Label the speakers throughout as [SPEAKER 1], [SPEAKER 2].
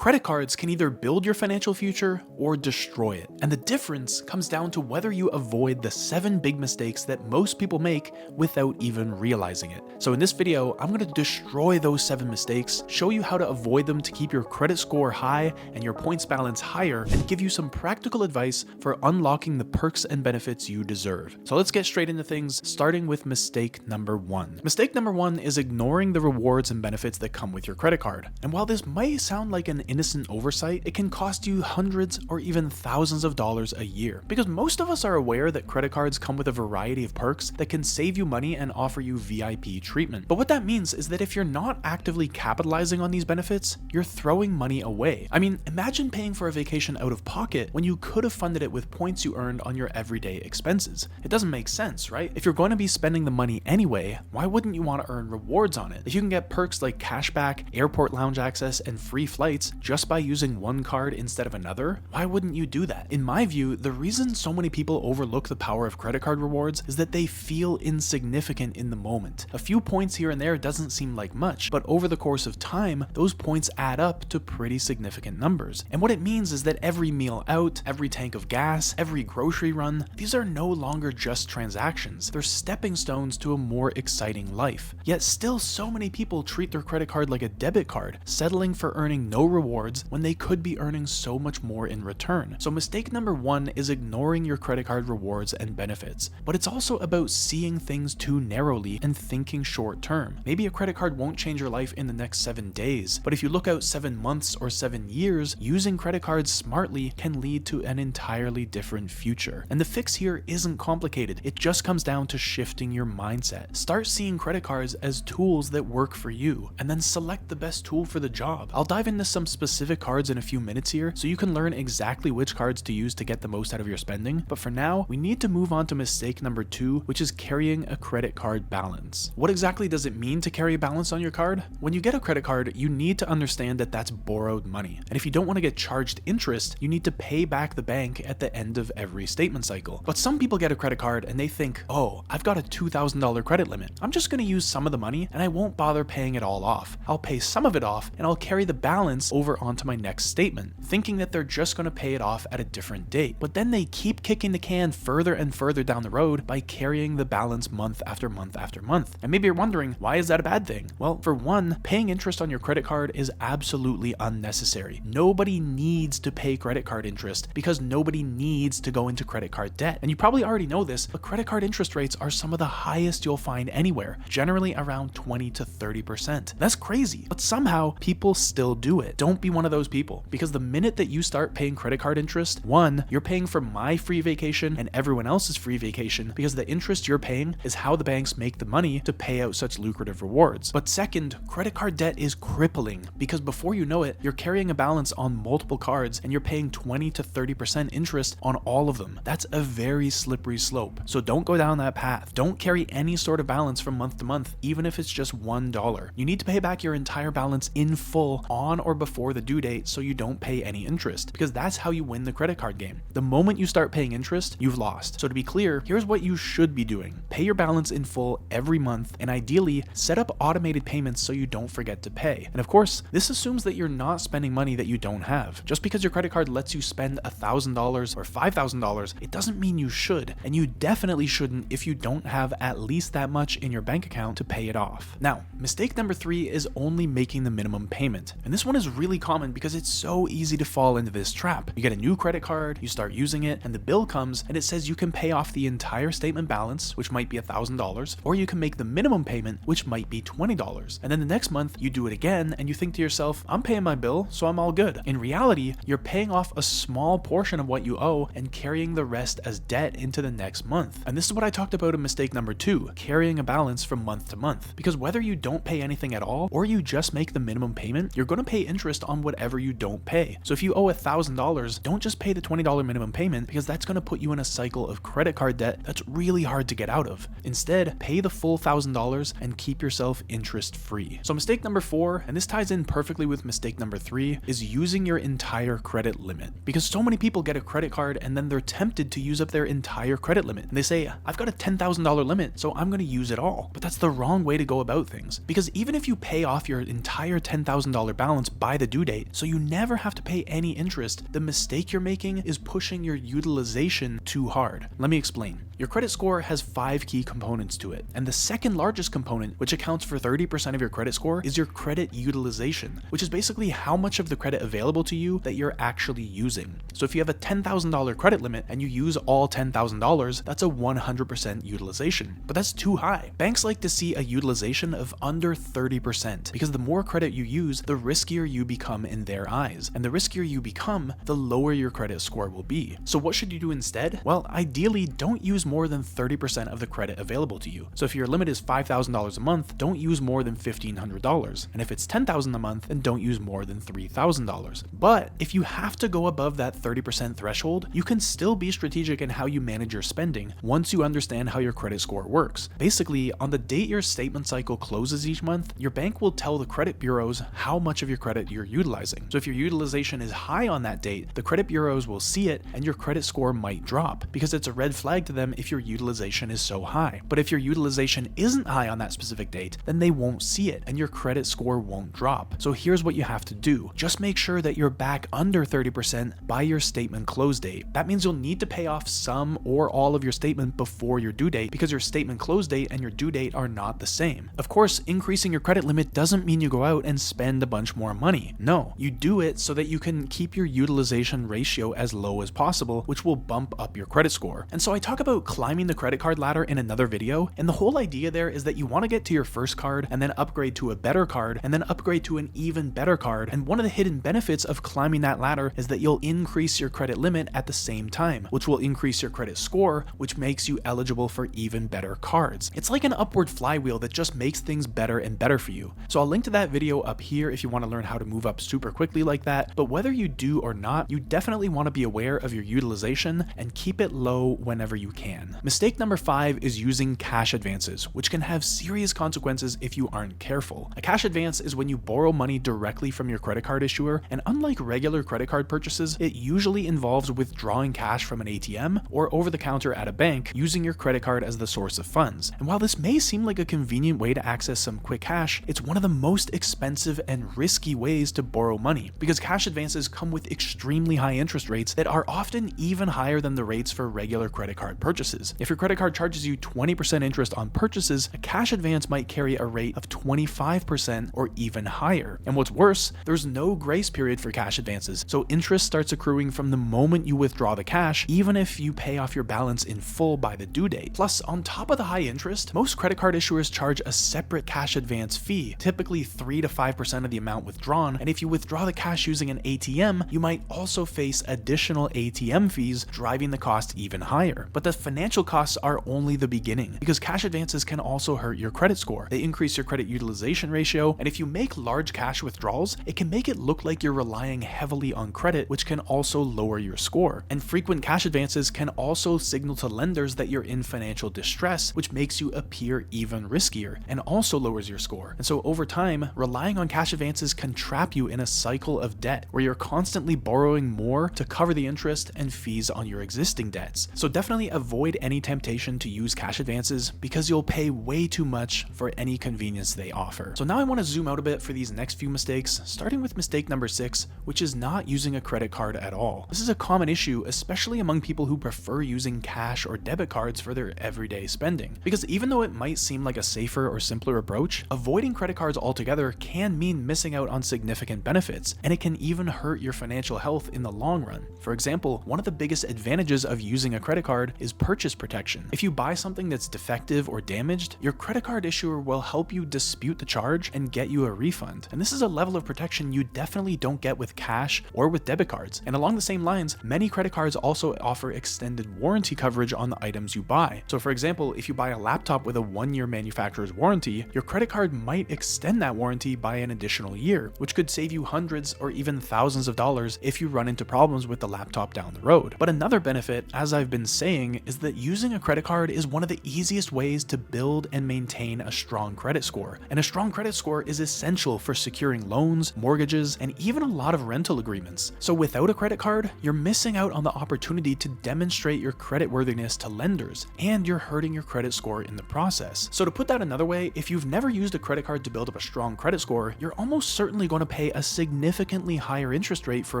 [SPEAKER 1] Credit cards can either build your financial future or destroy it, and the difference comes down to whether you avoid the 7 big mistakes that most people make without even realizing it. So in this video, I'm going to destroy those 7 mistakes, show you how to avoid them to keep your credit score high and your points balance higher, and give you some practical advice for unlocking the perks and benefits you deserve. So let's get straight into things, starting with mistake number 1. Mistake number 1 is ignoring the rewards and benefits that come with your credit card. And while this might sound like an innocent oversight, it can cost you hundreds or even thousands of dollars a year. Because most of us are aware that credit cards come with a variety of perks that can save you money and offer you VIP treatment. But what that means is that if you're not actively capitalizing on these benefits, you're throwing money away. I mean, imagine paying for a vacation out of pocket when you could have funded it with points you earned on your everyday expenses. It doesn't make sense, right? If you're going to be spending the money anyway, why wouldn't you want to earn rewards on it? If you can get perks like cashback, airport lounge access, and free flights just by using one card instead of another, why wouldn't you do that? In my view, the reason so many people overlook the power of credit card rewards is that they feel insignificant in the moment. A few points here and there doesn't seem like much, but over the course of time, those points add up to pretty significant numbers. And what it means is that every meal out, every tank of gas, every grocery run, these are no longer just transactions. They're stepping stones to a more exciting life. Yet still so many people treat their credit card like a debit card, settling for earning no rewards when they could be earning so much more in return. So mistake number 1 is ignoring your credit card rewards and benefits. But it's also about seeing things too narrowly and thinking short term. Maybe a credit card won't change your life in the next 7 days, but if you look out 7 months or 7 years, using credit cards smartly can lead to an entirely different future. And the fix here isn't complicated. It just comes down to shifting your mindset. Start seeing credit cards as tools that work for you, and then select the best tool for the job. I'll dive into some specific cards in a few minutes here so you can learn exactly which cards to use to get the most out of your spending. But for now, we need to move on to mistake number 2, which is carrying a credit card balance. What exactly does it mean to carry a balance on your card? When you get a credit card, you need to understand that that's borrowed money. And if you don't want to get charged interest, you need to pay back the bank at the end of every statement cycle. But some people get a credit card and they think, oh, I've got a $2,000 credit limit. I'm just going to use some of the money and I won't bother paying it all off. I'll pay some of it off and I'll carry the balance over onto my next statement, thinking that they're just going to pay it off at a different date. But then they keep kicking the can further and further down the road by carrying the balance month after month after month. And maybe you're wondering, why is that a bad thing? Well, for one, paying interest on your credit card is absolutely unnecessary. Nobody needs to pay credit card interest because nobody needs to go into credit card debt. And you probably already know this, but credit card interest rates are some of the highest you'll find anywhere, generally around 20 to 30%. That's crazy, but somehow people still do it. Don't be one of those people, because the minute that you start paying credit card interest, one, you're paying for my free vacation and everyone else's free vacation, because the interest you're paying is how the banks make the money to pay out such lucrative rewards. But second, credit card debt is crippling, because before you know it, you're carrying a balance on multiple cards and you're paying 20 to 30% interest on all of them. That's a very slippery slope. So don't go down that path. Don't carry any sort of balance from month to month, even if it's just $1. You need to pay back your entire balance in full on or before the due date so you don't pay any interest, because that's how you win the credit card game. The moment you start paying interest, you've lost. So to be clear, here's what you should be doing. Pay your balance in full every month, and ideally set up automated payments so you don't forget to pay. And of course, this assumes that you're not spending money that you don't have. Just because your credit card lets you spend $1,000 or $5,000, it doesn't mean you should, and you definitely shouldn't if you don't have at least that much in your bank account to pay it off. Now, mistake number 3 is only making the minimum payment. And this one is really common because it's so easy to fall into this trap. You get a new credit card, you start using it, and the bill comes and it says you can pay off the entire statement balance, which might be $1,000, or you can make the minimum payment, which might be $20. And then the next month you do it again and you think to yourself, I'm paying my bill, so I'm all good. In reality, you're paying off a small portion of what you owe and carrying the rest as debt into the next month. And this is what I talked about in mistake number 2, carrying a balance from month to month. Because whether you don't pay anything at all or you just make the minimum payment, you're going to pay interest on whatever you don't pay. So if you owe $1,000, don't just pay the $20 minimum payment, because that's going to put you in a cycle of credit card debt that's really hard to get out of. Instead, pay the full $1,000 and keep yourself interest free. So mistake number 4, and this ties in perfectly with mistake number 3, is using your entire credit limit. Because so many people get a credit card and then they're tempted to use up their entire credit limit. And they say, I've got a $10,000 limit, so I'm going to use it all. But that's the wrong way to go about things. Because even if you pay off your entire $10,000 balance by the due date, so you never have to pay any interest. The mistake you're making is pushing your utilization too hard. Let me explain. Your credit score has 5 key components to it, and the second largest component, which accounts for 30% of your credit score, is your credit utilization, which is basically how much of the credit available to you that you're actually using. So if you have a $10,000 credit limit and you use all $10,000, that's a 100% utilization. But that's too high. Banks like to see a utilization of under 30%, because the more credit you use, the riskier you become in their eyes. And the riskier you become, the lower your credit score will be. So what should you do instead? Well, ideally, don't use more than 30% of the credit available to you. So if your limit is $5,000 a month, don't use more than $1,500. And if it's $10,000 a month, then don't use more than $3,000. But if you have to go above that 30% threshold, you can still be strategic in how you manage your spending once you understand how your credit score works. Basically, on the date your statement cycle closes each month, your bank will tell the credit bureaus how much of your credit you're utilizing. So if your utilization is high on that date, the credit bureaus will see it and your credit score might drop, because it's a red flag to them if your utilization is so high. But if your utilization isn't high on that specific date, then they won't see it and your credit score won't drop. So here's what you have to do. Just make sure that you're back under 30% by your statement close date. That means you'll need to pay off some or all of your statement before your due date, because your statement close date and your due date are not the same. Of course, increasing your credit limit doesn't mean you go out and spend a bunch more money. No, you do it so that you can keep your utilization ratio as low as possible, which will bump up your credit score. And so I talk about climbing the credit card ladder in another video, and the whole idea there is that you want to get to your first card and then upgrade to a better card and then upgrade to an even better card. And one of the hidden benefits of climbing that ladder is that you'll increase your credit limit at the same time, which will increase your credit score, which makes you eligible for even better cards. It's like an upward flywheel that just makes things better and better for you. So I'll link to that video up here if you want to learn how to move up super quickly like that. But whether you do or not, you definitely want to be aware of your utilization and keep it low whenever you can. Mistake number 5 is using cash advances, which can have serious consequences if you aren't careful. A cash advance is when you borrow money directly from your credit card issuer, and unlike regular credit card purchases, it usually involves withdrawing cash from an ATM or over the counter at a bank using your credit card as the source of funds. And while this may seem like a convenient way to access some quick cash, it's one of the most expensive and risky ways to borrow money, because cash advances come with extremely high interest rates that are often even higher than the rates for regular credit card purchases. If your credit card charges you 20% interest on purchases, a cash advance might carry a rate of 25% or even higher. And what's worse, there's no grace period for cash advances, so interest starts accruing from the moment you withdraw the cash, even if you pay off your balance in full by the due date. Plus, on top of the high interest, most credit card issuers charge a separate cash advance fee, typically 3 to 5% of the amount withdrawn, and if you withdraw the cash using an ATM, you might also face additional ATM fees, driving the cost even higher. But the financial costs are only the beginning, because cash advances can also hurt your credit score. They increase your credit utilization ratio, and if you make large cash withdrawals, it can make it look like you're relying heavily on credit, which can also lower your score. And frequent cash advances can also signal to lenders that you're in financial distress, which makes you appear even riskier and also lowers your score. And so over time, relying on cash advances can trap you in a cycle of debt where you're constantly borrowing more to cover the interest and fees on your existing debts. So definitely avoid any temptation to use cash advances, because you'll pay way too much for any convenience they offer. So now I want to zoom out a bit for these next few mistakes, starting with mistake number 6, which is not using a credit card at all. This is a common issue, especially among people who prefer using cash or debit cards for their everyday spending. Because even though it might seem like a safer or simpler approach, avoiding credit cards altogether can mean missing out on significant benefits, and it can even hurt your financial health in the long run. For example, one of the biggest advantages of using a credit card is purchase protection. If you buy something that's defective or damaged, your credit card issuer will help you dispute the charge and get you a refund. And this is a level of protection you definitely don't get with cash or with debit cards. And along the same lines, many credit cards also offer extended warranty coverage on the items you buy. So for example, if you buy a laptop with a 1-year manufacturer's warranty, your credit card might extend that warranty by an additional year, which could save you hundreds or even thousands of dollars if you run into problems with the laptop down the road. But another benefit, as I've been saying, is that using a credit card is one of the easiest ways to build and maintain a strong credit score. And a strong credit score is essential for securing loans, mortgages, and even a lot of rental agreements. So without a credit card, you're missing out on the opportunity to demonstrate your creditworthiness to lenders, and you're hurting your credit score in the process. So to put that another way, if you've never used a credit card to build up a strong credit score, you're almost certainly going to pay a significantly higher interest rate for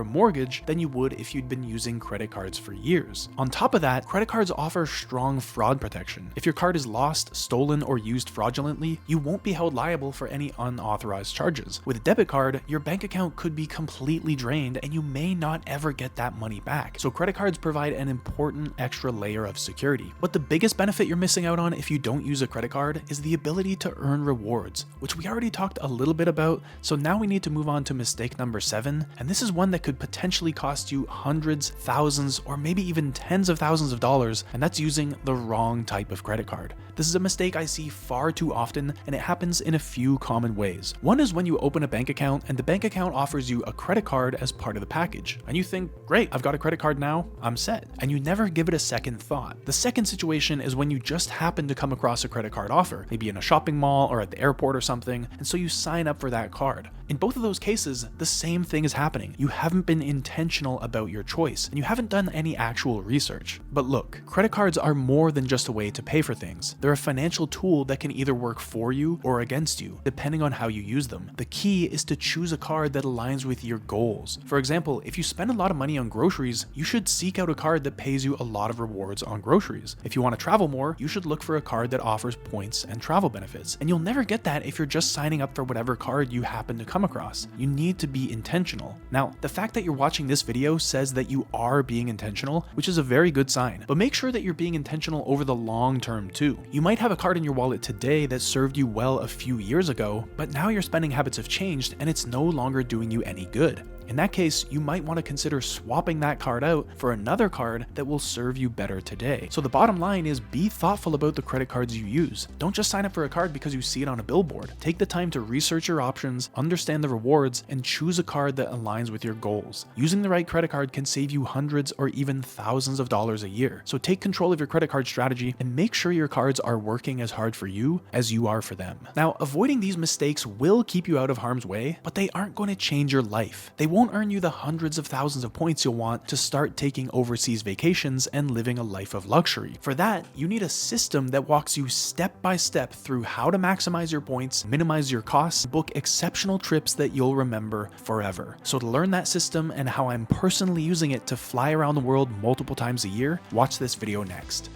[SPEAKER 1] a mortgage than you would if you'd been using credit cards for years. On top of that, credit cards offer strong fraud protection. If your card is lost, stolen, or used fraudulently, you won't be held liable for any unauthorized charges. With a debit card, your bank account could be completely drained and you may not ever get that money back. So credit cards provide an important extra layer of security. But the biggest benefit you're missing out on if you don't use a credit card is the ability to earn rewards, which we already talked a little bit about. So now we need to move on to mistake number 7, and this is one that could potentially cost you hundreds, thousands, or maybe even tens of thousands of dollars, and that's using the wrong type of credit card. This is a mistake I see far too often, and it happens in a few common ways. One is when you open a bank account and the bank account offers you a credit card as part of the package, and you think, great, I've got a credit card now, I'm set, and you never give it a second thought. The second situation is when you just happen to come across a credit card offer, maybe in a shopping mall or at the airport or something, and so you sign up for that card. In both of those cases, the same thing is happening. You haven't been intentional about your choice, and you haven't done any actual research. But look, credit cards are more than just a way to pay for things. They're a financial tool that can either work for you or against you, depending on how you use them. The key is to choose a card that aligns with your goals. For example, if you spend a lot of money on groceries, you should seek out a card that pays you a lot of rewards on groceries. If you want to travel more, you should look for a card that offers points and travel benefits. And you'll never get that if you're just signing up for whatever card you happen to come across. You need to be intentional. Now, the fact that you're watching this video says that you are being intentional, which is a very good sign, but make sure that you're being intentional over the long term too. You might have a card in your wallet today that served you well a few years ago, but now your spending habits have changed and it's no longer doing you any good. In that case, you might want to consider swapping that card out for another card that will serve you better today. So the bottom line is be thoughtful about the credit cards you use. Don't just sign up for a card because you see it on a billboard. Take the time to research your options, understand the rewards, and choose a card that aligns with your goals. Using the right credit card can save you hundreds or even thousands of dollars a year. So take control of your credit card strategy and make sure your cards are working as hard for you as you are for them. Now, avoiding these mistakes will keep you out of harm's way, but they aren't going to change your life. They won't earn you the hundreds of thousands of points you'll want to start taking overseas vacations and living a life of luxury. For that, you need a system that walks you step by step through how to maximize your points, minimize your costs, book exceptional trips that you'll remember forever. So to learn that system and how I'm personally using it to fly around the world multiple times a year, watch this video next.